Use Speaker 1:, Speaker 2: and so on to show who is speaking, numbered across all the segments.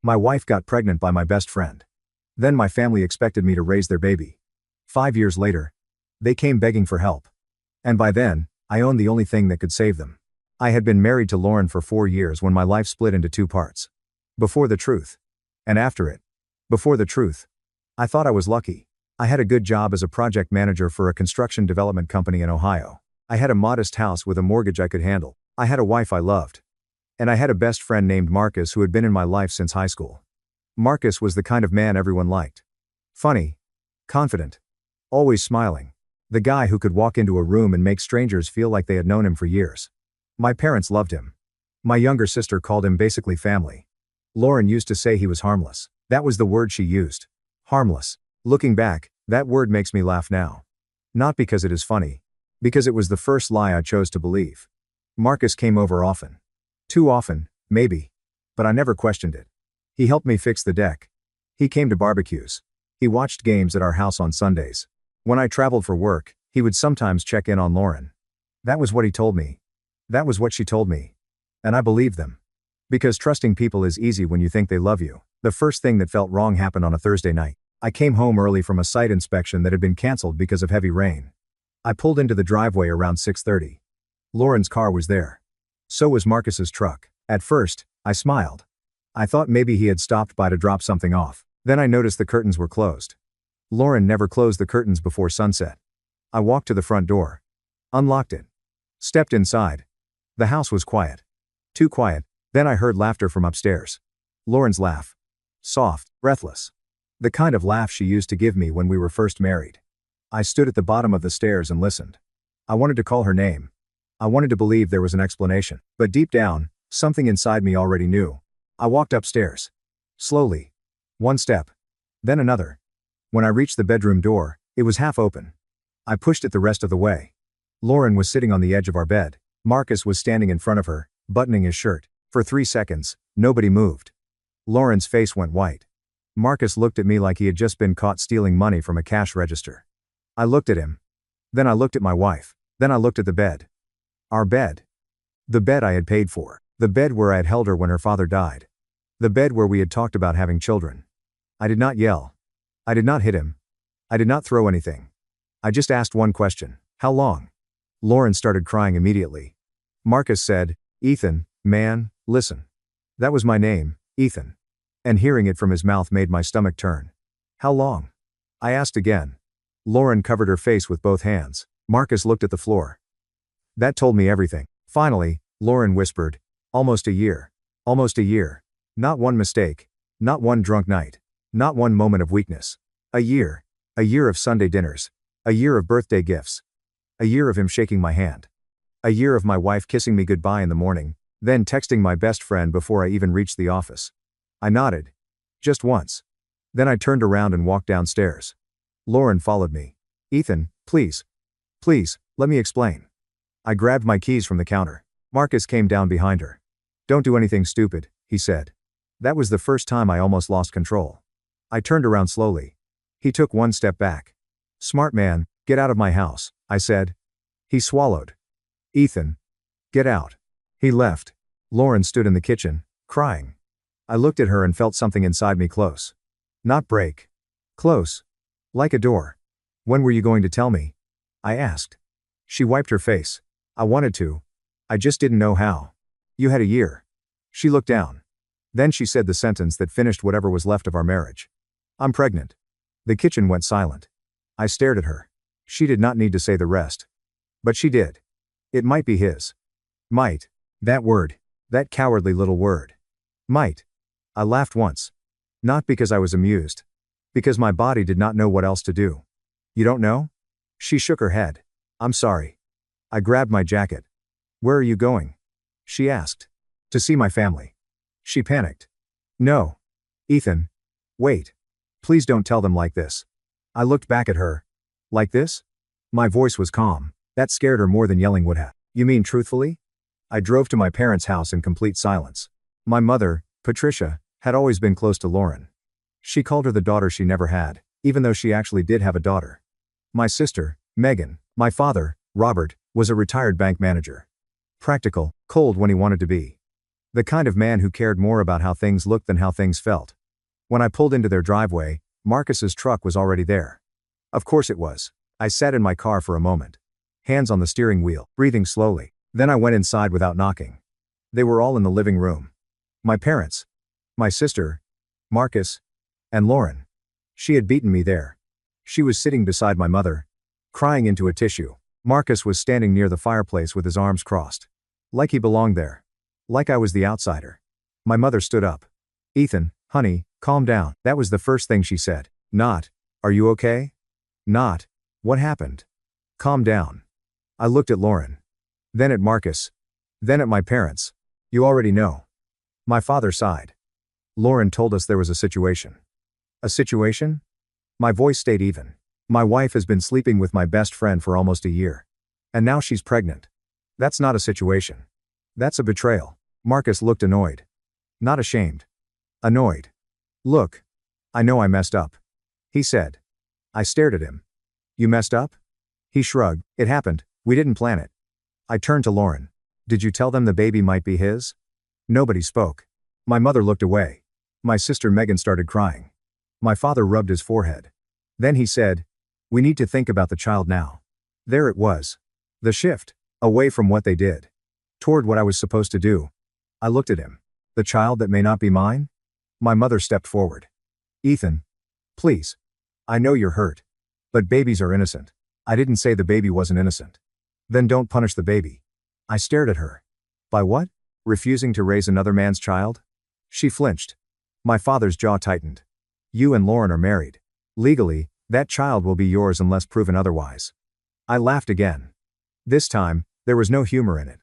Speaker 1: My wife got pregnant by my best friend. Then my family expected me to raise their baby. 5 years later, they came begging for help. And by then, I owned the only thing that could save them. I had been married to Lauren for 4 years when my life split into two parts. Before the truth. And after it. Before the truth. I thought I was lucky. I had a good job as a project manager for a construction development company in Ohio. I had a modest house with a mortgage I could handle. I had a wife I loved. And I had a best friend named Marcus who had been in my life since high school. Marcus was the kind of man everyone liked. Funny. Confident. Always smiling. The guy who could walk into a room and make strangers feel like they had known him for years. My parents loved him. My younger sister called him basically family. Lauren used to say he was harmless. That was the word she used. Harmless. Looking back, that word makes me laugh now. Not because it is funny. Because it was the first lie I chose to believe. Marcus came over often. Too often, maybe. But I never questioned it. He helped me fix the deck. He came to barbecues. He watched games at our house on Sundays. When I traveled for work, he would sometimes check in on Lauren. That was what he told me. That was what she told me. And I believed them. Because trusting people is easy when you think they love you. The first thing that felt wrong happened on a Thursday night. I came home early from a site inspection that had been canceled because of heavy rain. I pulled into the driveway around 6:30. Lauren's car was there. So was Marcus's truck. At first, I smiled. I thought maybe he had stopped by to drop something off. Then I noticed the curtains were closed. Lauren never closed the curtains before sunset. I walked to the front door. Unlocked it. Stepped inside. The house was quiet. Too quiet. Then I heard laughter from upstairs. Lauren's laugh. Soft, breathless. The kind of laugh she used to give me when we were first married. I stood at the bottom of the stairs and listened. I wanted to call her name. I wanted to believe there was an explanation. But deep down, something inside me already knew. I walked upstairs. Slowly. One step. Then another. When I reached the bedroom door, it was half open. I pushed it the rest of the way. Lauren was sitting on the edge of our bed. Marcus was standing in front of her, buttoning his shirt. For 3 seconds, nobody moved. Lauren's face went white. Marcus looked at me like he had just been caught stealing money from a cash register. I looked at him. Then I looked at my wife. Then I looked at the bed. Our bed. The bed I had paid for. The bed where I had held her when her father died. The bed where we had talked about having children. I did not yell. I did not hit him. I did not throw anything. I just asked one question. How long? Lauren started crying immediately. Marcus said, Ethan, man, listen. That was my name, Ethan. And hearing it from his mouth made my stomach turn. How long? I asked again. Lauren covered her face with both hands. Marcus looked at the floor. That told me everything. Finally, Lauren whispered, almost a year. Almost a year. Not one mistake. Not one drunk night. Not one moment of weakness. A year. A year of Sunday dinners. A year of birthday gifts. A year of him shaking my hand. A year of my wife kissing me goodbye in the morning, then texting my best friend before I even reached the office. I nodded. Just once. Then I turned around and walked downstairs. Lauren followed me. Ethan, please. Please, let me explain. I grabbed my keys from the counter. Marcus came down behind her. Don't do anything stupid, he said. That was the first time I almost lost control. I turned around slowly. He took one step back. Smart man, get out of my house, I said. He swallowed. Ethan. Get out. He left. Lauren stood in the kitchen, crying. I looked at her and felt something inside me close. Not break. Close. Like a door. When were you going to tell me? I asked. She wiped her face. I wanted to. I just didn't know how. You had a year. She looked down. Then she said the sentence that finished whatever was left of our marriage. I'm pregnant. The kitchen went silent. I stared at her. She did not need to say the rest. But she did. It might be his. Might. That word. That cowardly little word. Might. I laughed once. Not because I was amused. Because my body did not know what else to do. You don't know? She shook her head. I'm sorry. I grabbed my jacket. Where are you going? She asked. To see my family. She panicked. No. Ethan. Wait. Please don't tell them like this. I looked back at her. Like this? My voice was calm. That scared her more than yelling would have. You mean truthfully? I drove to my parents' house in complete silence. My mother, Patricia, had always been close to Lauren. She called her the daughter she never had, even though she actually did have a daughter. My sister, Megan. My father, Robert, was a retired bank manager. Practical, cold when he wanted to be. The kind of man who cared more about how things looked than how things felt. When I pulled into their driveway, Marcus's truck was already there. Of course it was. I sat in my car for a moment. Hands on the steering wheel, breathing slowly. Then I went inside without knocking. They were all in the living room. My parents. My sister. Marcus. And Lauren. She had beaten me there. She was sitting beside my mother, crying into a tissue. Marcus was standing near the fireplace with his arms crossed. Like he belonged there. Like I was the outsider. My mother stood up. Ethan, honey, calm down. That was the first thing she said. Not, are you okay? Not, what happened? Calm down. I looked at Lauren. Then at Marcus. Then at my parents. You already know. My father sighed. Lauren told us there was a situation. A situation? My voice stayed even. My wife has been sleeping with my best friend for almost a year. And now she's pregnant. That's not a situation. That's a betrayal. Marcus looked annoyed. Not ashamed. Annoyed. Look. I know I messed up. He said. I stared at him. You messed up? He shrugged. It happened. We didn't plan it. I turned to Lauren. Did you tell them the baby might be his? Nobody spoke. My mother looked away. My sister Megan started crying. My father rubbed his forehead. Then he said, we need to think about the child now. There it was. The shift. Away from what they did. Toward what I was supposed to do. I looked at him. The child that may not be mine? My mother stepped forward. Ethan. Please. I know you're hurt. But babies are innocent. I didn't say the baby wasn't innocent. Then don't punish the baby. I stared at her. By what? Refusing to raise another man's child? She flinched. My father's jaw tightened. You and Lauren are married. Legally, that child will be yours unless proven otherwise. I laughed again. This time, there was no humor in it.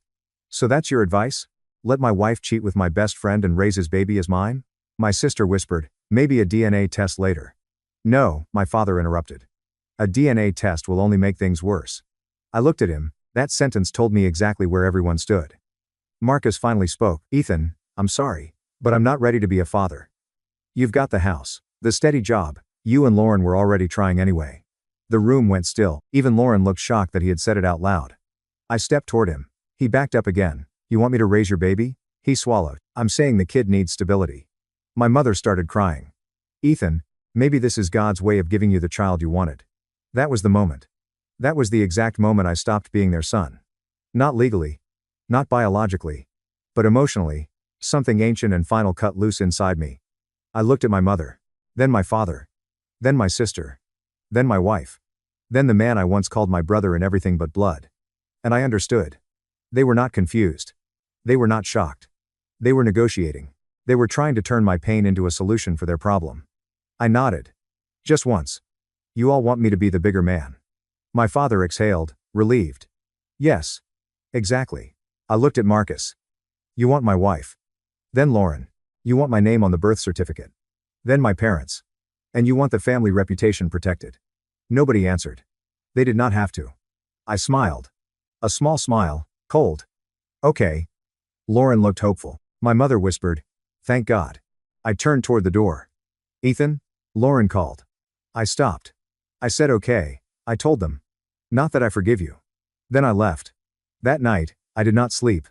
Speaker 1: So that's your advice? Let my wife cheat with my best friend and raise his baby as mine? My sister whispered, maybe a DNA test later. No, my father interrupted. A DNA test will only make things worse. I looked at him. That sentence told me exactly where everyone stood. Marcus finally spoke. Ethan, I'm sorry, but I'm not ready to be a father. You've got the house, the steady job. You and Lauren were already trying anyway. The room went still. Even Lauren looked shocked that he had said it out loud. I stepped toward him. He backed up again. You want me to raise your baby? He swallowed. I'm saying the kid needs stability. My mother started crying. Ethan, maybe this is God's way of giving you the child you wanted. That was the moment. That was the exact moment I stopped being their son. Not legally. Not biologically. But emotionally, something ancient and final cut loose inside me. I looked at my mother. Then my father. Then my sister. Then my wife. Then the man I once called my brother in everything but blood. And I understood. They were not confused. They were not shocked. They were negotiating. They were trying to turn my pain into a solution for their problem. I nodded. Just once. You all want me to be the bigger man. My father exhaled, relieved. Yes. Exactly. I looked at Marcus. You want my wife. Then Lauren. You want my name on the birth certificate. Then my parents. And you want the family reputation protected. Nobody answered. They did not have to. I smiled. A small smile, cold. Okay. Lauren looked hopeful. My mother whispered, thank God. I turned toward the door. Ethan? Lauren called. I stopped. I said okay. I told them. Not that I forgive you. Then I left. That night, I did not sleep.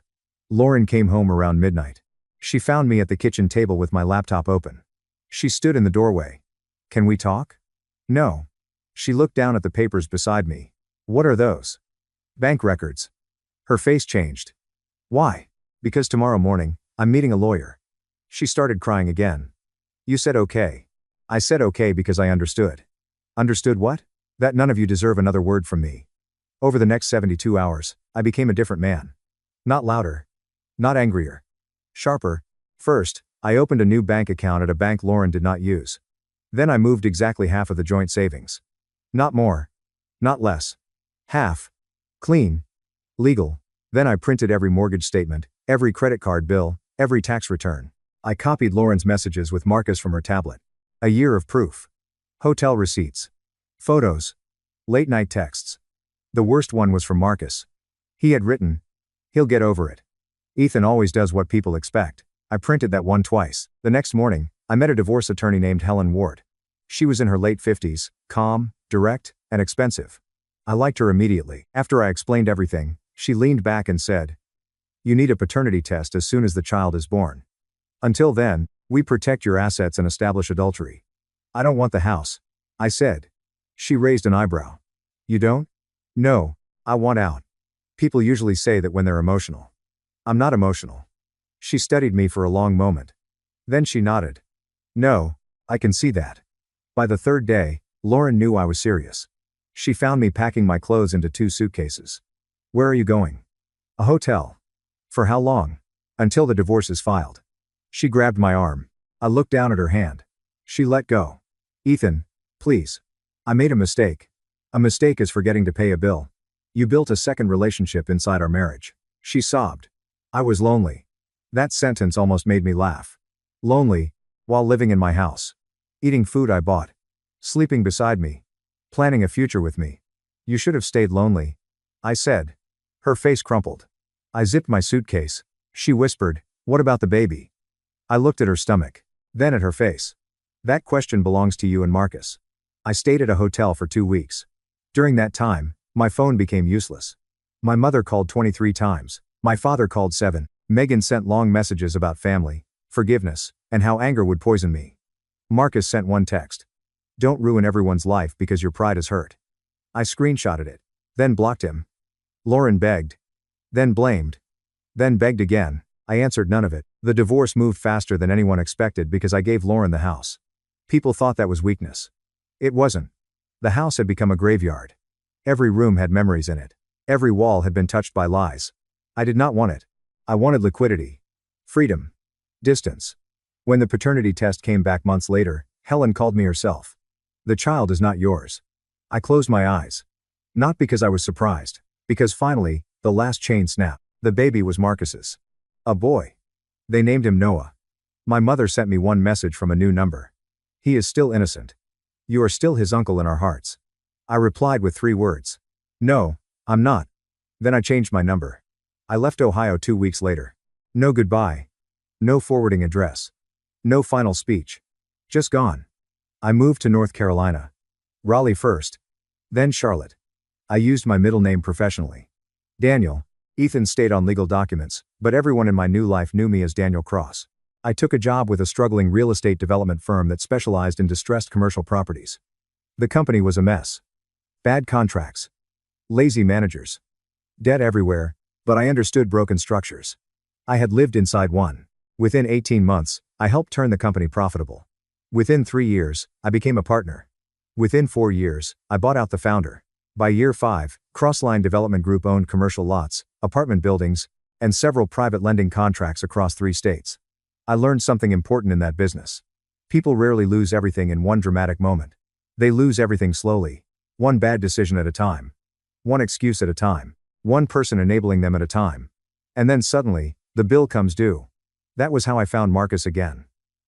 Speaker 1: Lauren came home around midnight. She found me at the kitchen table with my laptop open. She stood in the doorway. Can we talk? No. She looked down at the papers beside me. What are those? Bank records. Her face changed. Why? Because tomorrow morning, I'm meeting a lawyer. She started crying again. You said okay. I said okay because I understood. Understood what? That none of you deserve another word from me. Over the next 72 hours, I became a different man. Not louder. Not angrier. Sharper. First, I opened a new bank account at a bank Lauren did not use. Then I moved exactly half of the joint savings. Not more. Not less. Half. Clean. Legal. Then I printed every mortgage statement, every credit card bill, every tax return. I copied Lauren's messages with Marcus from her tablet. A year of proof. Hotel receipts. Photos. Late night texts. The worst one was from Marcus. He had written, he'll get over it. Ethan always does what people expect. I printed that one twice. The next morning, I met a divorce attorney named Helen Ward. She was in her late 50s, calm, direct, and expensive. I liked her immediately. After I explained everything, she leaned back and said, You need a paternity test as soon as the child is born. Until then, we protect your assets and establish adultery. I don't want the house, I said. She raised an eyebrow. You don't? No, I want out. People usually say that when they're emotional. I'm not emotional. She studied me for a long moment. Then she nodded. No, I can see that. By the third day, Lauren knew I was serious. She found me packing my clothes into 2 suitcases. Where are you going? A hotel. For how long? Until the divorce is filed. She grabbed my arm. I looked down at her hand. She let go. Ethan, please. I made a mistake. A mistake is forgetting to pay a bill. You built a second relationship inside our marriage. She sobbed. I was lonely. That sentence almost made me laugh. Lonely, while living in my house. Eating food I bought. Sleeping beside me. Planning a future with me. You should have stayed lonely, I said. Her face crumpled. I zipped my suitcase. She whispered, what about the baby? I looked at her stomach. Then at her face. That question belongs to you and Marcus. I stayed at a hotel for 2 weeks. During that time, my phone became useless. My mother called 23 times. My father called 7. Megan sent long messages about family, forgiveness, and how anger would poison me. Marcus sent one text. Don't ruin everyone's life because your pride is hurt. I screenshotted it. Then blocked him. Lauren begged. Then blamed. Then begged again. I answered none of it. The divorce moved faster than anyone expected because I gave Lauren the house. People thought that was weakness. It wasn't. The house had become a graveyard. Every room had memories in it. Every wall had been touched by lies. I did not want it. I wanted liquidity. Freedom. Distance. When the paternity test came back months later, Helen called me herself. The child is not yours. I closed my eyes. Not because I was surprised. Because finally, the last chain snapped. The baby was Marcus's. A boy. They named him Noah. My mother sent me one message from a new number. He is still innocent. You are still his uncle in our hearts. I replied with 3 words. No, I'm not. Then I changed my number. I left Ohio 2 weeks later. No goodbye. No forwarding address. No final speech. Just gone. I moved to North Carolina. Raleigh first. Then Charlotte. I used my middle name professionally. Daniel. Ethan stayed on legal documents, but everyone in my new life knew me as Daniel Cross. I took a job with a struggling real estate development firm that specialized in distressed commercial properties. The company was a mess. Bad contracts. Lazy managers. Debt everywhere, but I understood broken structures. I had lived inside one. Within 18 months, I helped turn the company profitable. Within 3 years, I became a partner. Within 4 years, I bought out the founder. By year 5, Crossline Development Group owned commercial lots, apartment buildings, and several private lending contracts across 3 states. I learned something important in that business. People rarely lose everything in one dramatic moment. They lose everything slowly. One bad decision at a time. One excuse at a time. One person enabling them at a time. And then suddenly, the bill comes due. That was how I found Marcus again.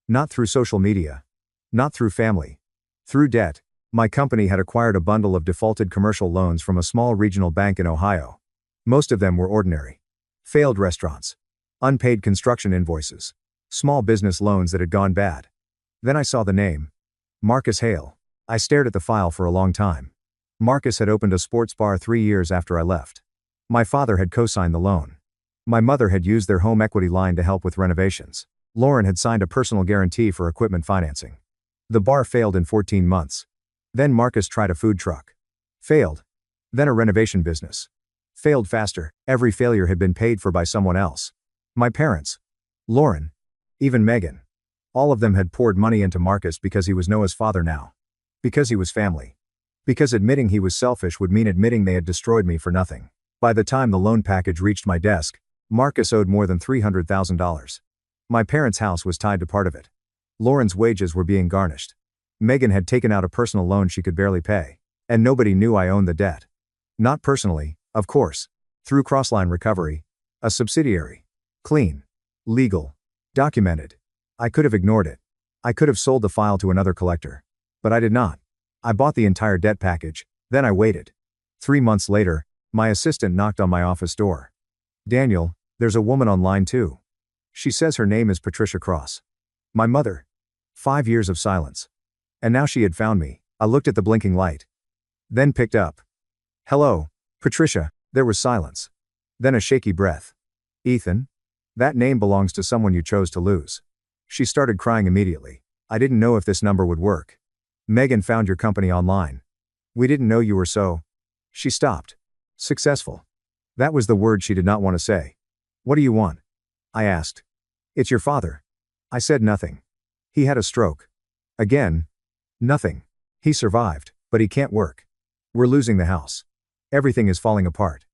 Speaker 1: Not through social media. Not through family. Through debt. My company had acquired a bundle of defaulted commercial loans from a small regional bank in Ohio. Most of them were ordinary. Failed restaurants. Unpaid construction invoices. Small business loans that had gone bad. Then I saw the name. Marcus Hale. I stared at the file for a long time. Marcus had opened a sports bar 3 years after I left. My father had co-signed the loan. My mother had used their home equity line to help with renovations. Lauren had signed a personal guarantee for equipment financing. The bar failed in 14 months. Then Marcus tried a food truck. Failed. Then a renovation business. Failed faster. Every failure had been paid for by someone else. My parents. Lauren. Even Megan. All of them had poured money into Marcus because he was Noah's father now. Because he was family. Because admitting he was selfish would mean admitting they had destroyed me for nothing. By the time the loan package reached my desk, Marcus owed more than $300,000. My parents' house was tied to part of it. Lauren's wages were being garnished. Megan had taken out a personal loan she could barely pay. And nobody knew I owned the debt. Not personally, of course. Through Crossline Recovery. A subsidiary. Clean. Legal. Documented. I could have ignored it. I could have sold the file to another collector. But I did not. I bought the entire debt package, then I waited. 3 months later, my assistant knocked on my office door. Daniel, there's a woman on line 2. She says her name is Patricia Cross. My mother. 5 years of silence. And now she had found me. I looked at the blinking light. Then picked up. Hello, Patricia. There was silence. Then a shaky breath. Ethan? That name belongs to someone you chose to lose. She started crying immediately. I didn't know if this number would work. Megan found your company online. We didn't know you were so. She stopped. Successful. That was the word she did not want to say. What do you want? I asked. It's your father. I said nothing. He had a stroke. Again. Nothing. He survived, but he can't work. We're losing the house. Everything is falling apart.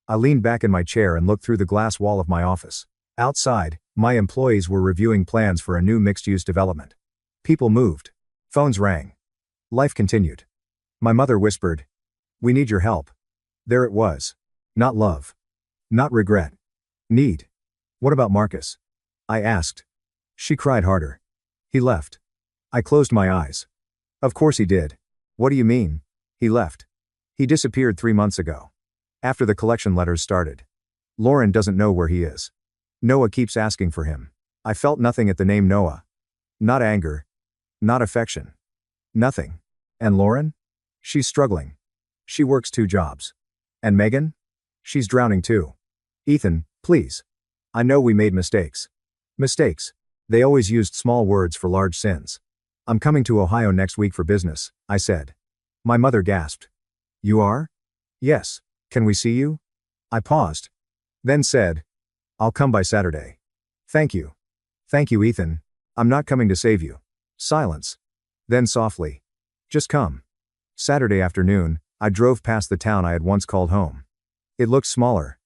Speaker 1: I leaned back in my chair and looked through the glass wall of my office. Outside, my employees were reviewing plans for a new mixed-use development. People moved. Phones rang. Life continued. My mother whispered, "We need your help." There it was. Not love. Not regret. Need. What about Marcus? I asked. She cried harder. He left. I closed my eyes. Of course he did. What do you mean? He left. He disappeared 3 months ago. After the collection letters started. Lauren doesn't know where he is. Noah keeps asking for him. I felt nothing at the name Noah. Not anger. Not affection. Nothing. And Lauren? She's struggling. She works 2 jobs. And Megan? She's drowning too. Ethan, please. I know we made mistakes. Mistakes. They always used small words for large sins. I'm coming to Ohio next week for business, I said. My mother gasped. You are? Yes. Can we see you? I paused. Then said, I'll come by Saturday. Thank you. Thank you, Ethan. I'm not coming to save you. Silence. Then softly. Just come. Saturday afternoon, I drove past the town I had once called home. It looked smaller.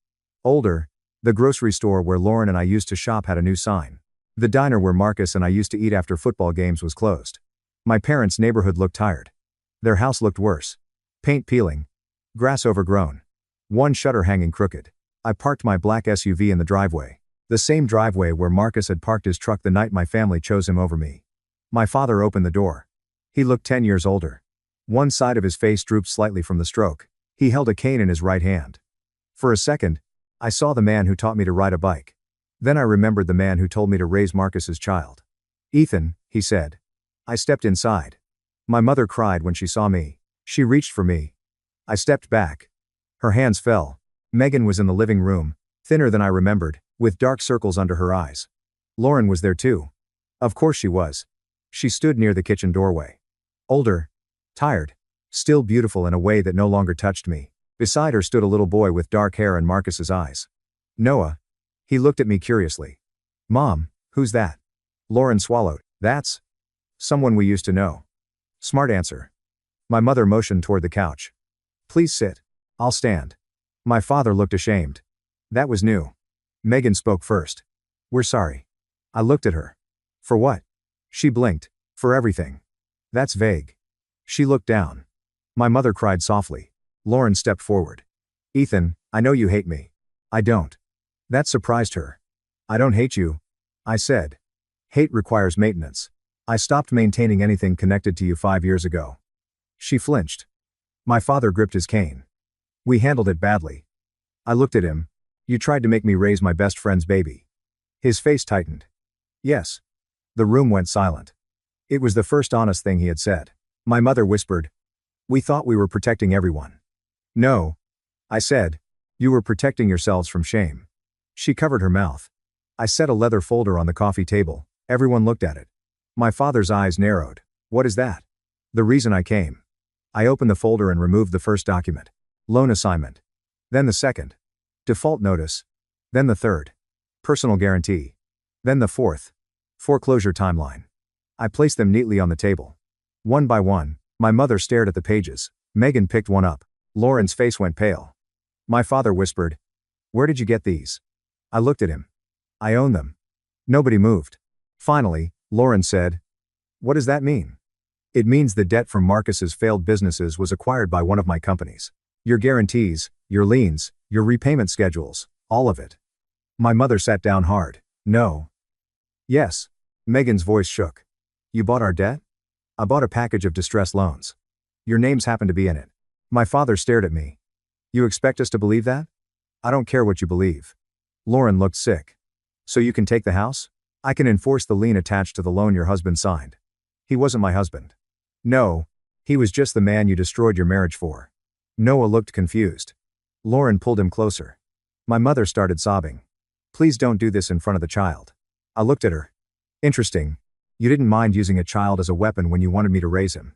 Speaker 1: Older. The grocery store where Lauren and I used to shop had a new sign. The diner where Marcus and I used to eat after football games was closed. My parents' neighborhood looked tired. Their house looked worse. Paint peeling. Grass overgrown. One shutter hanging crooked. I parked my black SUV in the driveway. The same driveway where Marcus had parked his truck the night my family chose him over me. My father opened the door. He looked 10 years older. One side of his face drooped slightly from the stroke. He held a cane in his right hand. For a second, I saw the man who taught me to ride a bike. Then I remembered the man who told me to raise Marcus's child. Ethan, he said. I stepped inside. My mother cried when she saw me. She reached for me. I stepped back. Her hands fell. Megan was in the living room, thinner than I remembered, with dark circles under her eyes. Lauren was there too. Of course she was. She stood near the kitchen doorway. Older. Tired. Still beautiful in a way that no longer touched me. Beside her stood a little boy with dark hair and Marcus's eyes. Noah. He looked at me curiously. Mom, who's that? Lauren swallowed. That's someone we used to know. Smart answer. My mother motioned toward the couch. Please sit. I'll stand. My father looked ashamed. That was new. Megan spoke first. We're sorry. I looked at her. For what? She blinked. For everything. That's vague. She looked down. My mother cried softly. Lauren stepped forward. Ethan, I know you hate me. I don't. That surprised her. I don't hate you. I said. Hate requires maintenance. I stopped maintaining anything connected to you 5 years ago. She flinched. My father gripped his cane. We handled it badly. I looked at him. You tried to make me raise my best friend's baby. His face tightened. Yes. The room went silent. It was the first honest thing he had said. My mother whispered. We thought we were protecting everyone. No. I said. You were protecting yourselves from shame. She covered her mouth. I set a leather folder on the coffee table. Everyone looked at it. My father's eyes narrowed. What is that? The reason I came. I opened the folder and removed the first document. Loan assignment. Then the second. Default notice. Then the third. Personal guarantee. Then the fourth. Foreclosure timeline. I placed them neatly on the table. One by one, my mother stared at the pages. Megan picked one up. Lauren's face went pale. My father whispered. Where did you get these? I looked at him. I own them. Nobody moved. Finally, Lauren said. What does that mean? It means the debt from Marcus's failed businesses was acquired by one of my companies. Your guarantees, your liens, your repayment schedules, all of it. My mother sat down hard. No. Yes. Megan's voice shook. You bought our debt? I bought a package of distress loans. Your names happen to be in it. My father stared at me. You expect us to believe that? I don't care what you believe. Lauren looked sick. So you can take the house? I can enforce the lien attached to the loan your husband signed. He wasn't my husband. No. He was just the man you destroyed your marriage for. Noah looked confused. Lauren pulled him closer. My mother started sobbing. Please don't do this in front of the child. I looked at her. Interesting. You didn't mind using a child as a weapon when you wanted me to raise him.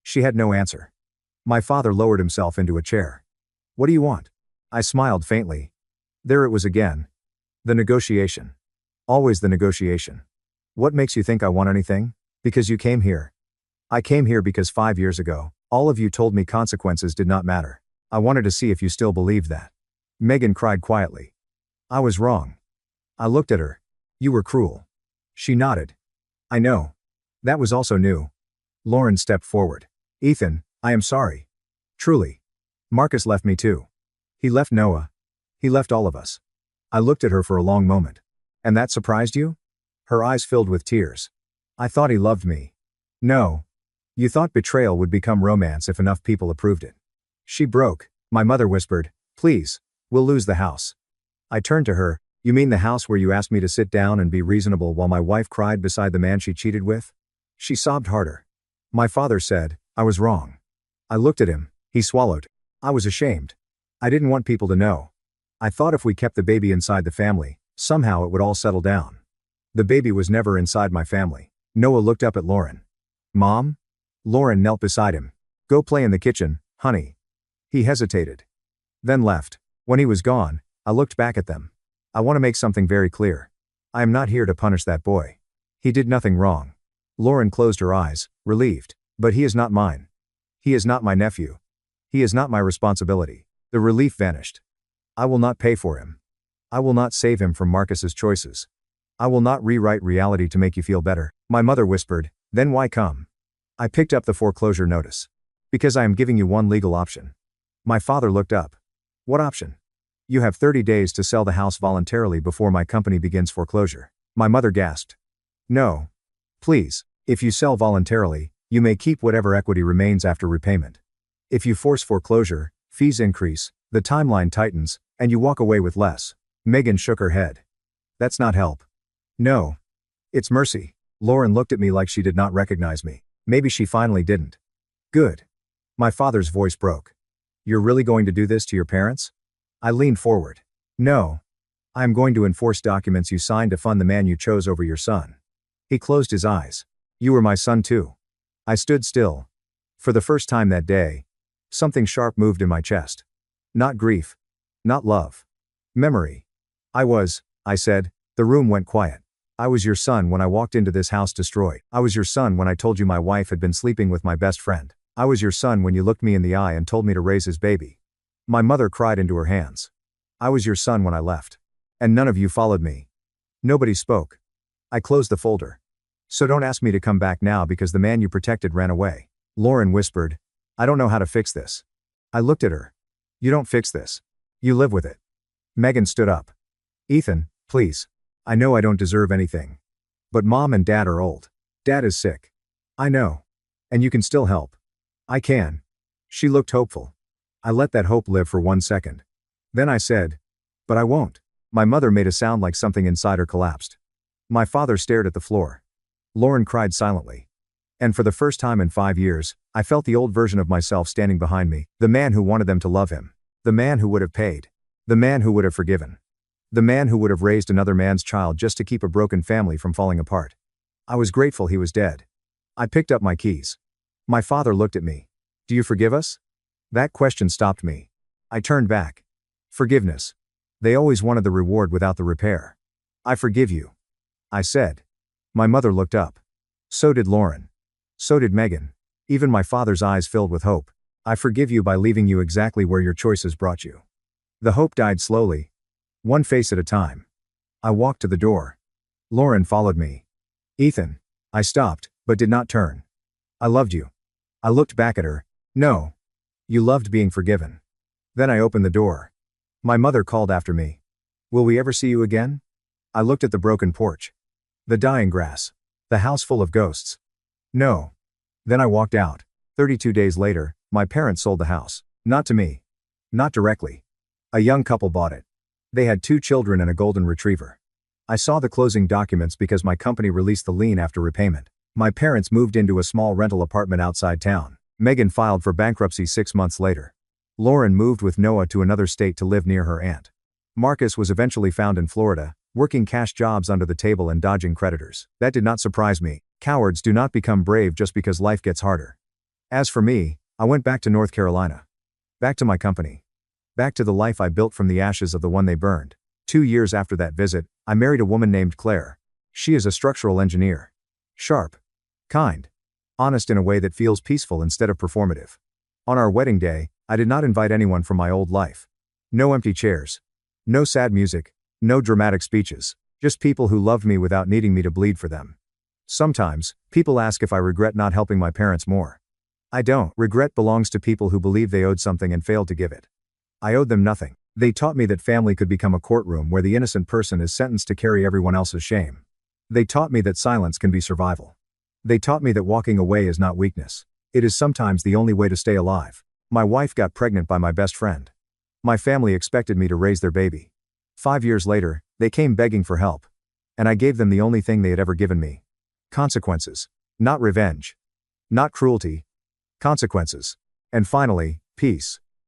Speaker 1: She had no answer. My father lowered himself into a chair. What do you want? I smiled faintly. There it was again. The negotiation. Always the negotiation. What makes you think I want anything? Because you came here. I came here because 5 years ago, all of you told me consequences did not matter. I wanted to see if you still believed that. Megan cried quietly. I was wrong. I looked at her. You were cruel. She nodded. I know. That was also new. Lauren stepped forward. Ethan, I am sorry. Truly. Marcus left me too. He left Noah. He left all of us. I looked at her for a long moment. And that surprised you? Her eyes filled with tears. I thought he loved me. No. You thought betrayal would become romance if enough people approved it. She broke. My mother whispered, please, we'll lose the house. I turned to her. You mean the house where you asked me to sit down and be reasonable while my wife cried beside the man she cheated with? She sobbed harder. My father said, I was wrong. I looked at him. He swallowed. I was ashamed. I didn't want people to know. I thought if we kept the baby inside the family, somehow it would all settle down. The baby was never inside my family. Noah looked up at Lauren. Mom? Lauren knelt beside him. Go play in the kitchen, honey. He hesitated. Then left. When he was gone, I looked back at them. I want to make something very clear. I am not here to punish that boy. He did nothing wrong. Lauren closed her eyes, relieved. But he is not mine. He is not my nephew. He is not my responsibility. The relief vanished. I will not pay for him. I will not save him from Marcus's choices. I will not rewrite reality to make you feel better. My mother whispered, then why come? I picked up the foreclosure notice. Because I am giving you one legal option. My father looked up. What option? You have 30 days to sell the house voluntarily before my company begins foreclosure. My mother gasped. No. Please, if you sell voluntarily, you may keep whatever equity remains after repayment. If you force foreclosure, fees increase, the timeline tightens, and you walk away with less. Megan shook her head. That's not help. No. It's mercy. Lauren looked at me like she did not recognize me. Maybe she finally didn't. Good. My father's voice broke. You're really going to do this to your parents? I leaned forward. No. I am going to enforce documents you signed to fund the man you chose over your son. He closed his eyes. You were my son too. I stood still. For the first time that day, something sharp moved in my chest. Not grief. Not love. Memory. I said. The room went quiet. I was your son when I walked into this house destroyed. I was your son when I told you my wife had been sleeping with my best friend. I was your son when you looked me in the eye and told me to raise his baby. My mother cried into her hands. I was your son when I left. And none of you followed me. Nobody spoke. I closed the folder. So don't ask me to come back now because the man you protected ran away. Lauren whispered. I don't know how to fix this. I looked at her. You don't fix this. You live with it. Megan stood up. Ethan, please. I know I don't deserve anything. But Mom and Dad are old. Dad is sick. I know. And you can still help. I can. She looked hopeful. I let that hope live for 1 second. Then I said, but I won't. My mother made a sound like something inside her collapsed. My father stared at the floor. Lauren cried silently. And for the first time in 5 years, I felt the old version of myself standing behind me, the man who wanted them to love him. The man who would have paid. The man who would have forgiven. The man who would have raised another man's child just to keep a broken family from falling apart. I was grateful he was dead. I picked up my keys. My father looked at me. Do you forgive us? That question stopped me. I turned back. Forgiveness. They always wanted the reward without the repair. I forgive you. I said. My mother looked up. So did Lauren. So did Megan. Even my father's eyes filled with hope. I forgive you by leaving you exactly where your choices brought you. The hope died slowly. One face at a time. I walked to the door. Lauren followed me. Ethan. I stopped, but did not turn. I loved you. I looked back at her. No. You loved being forgiven. Then I opened the door. My mother called after me. Will we ever see you again? I looked at the broken porch. The dying grass. The house full of ghosts. No. Then I walked out. 32 days later, my parents sold the house. Not to me. Not directly. A young couple bought it. They had 2 children and a golden retriever. I saw the closing documents because my company released the lien after repayment. My parents moved into a small rental apartment outside town. Megan filed for bankruptcy 6 months later. Lauren moved with Noah to another state to live near her aunt. Marcus was eventually found in Florida, working cash jobs under the table and dodging creditors. That did not surprise me. Cowards do not become brave just because life gets harder. As for me, I went back to North Carolina. Back to my company. Back to the life I built from the ashes of the one they burned. 2 years after that visit, I married a woman named Claire. She is a structural engineer. Sharp. Kind. Honest in a way that feels peaceful instead of performative. On our wedding day, I did not invite anyone from my old life. No empty chairs. No sad music. No dramatic speeches. Just people who loved me without needing me to bleed for them. Sometimes, people ask if I regret not helping my parents more. I don't. Regret belongs to people who believe they owed something and failed to give it. I owed them nothing. They taught me that family could become a courtroom where the innocent person is sentenced to carry everyone else's shame. They taught me that silence can be survival. They taught me that walking away is not weakness. It is sometimes the only way to stay alive. My wife got pregnant by my best friend. My family expected me to raise their baby. 5 years later, they came begging for help. And I gave them the only thing they had ever given me. Consequences. Not revenge. Not cruelty. Consequences. And finally, peace.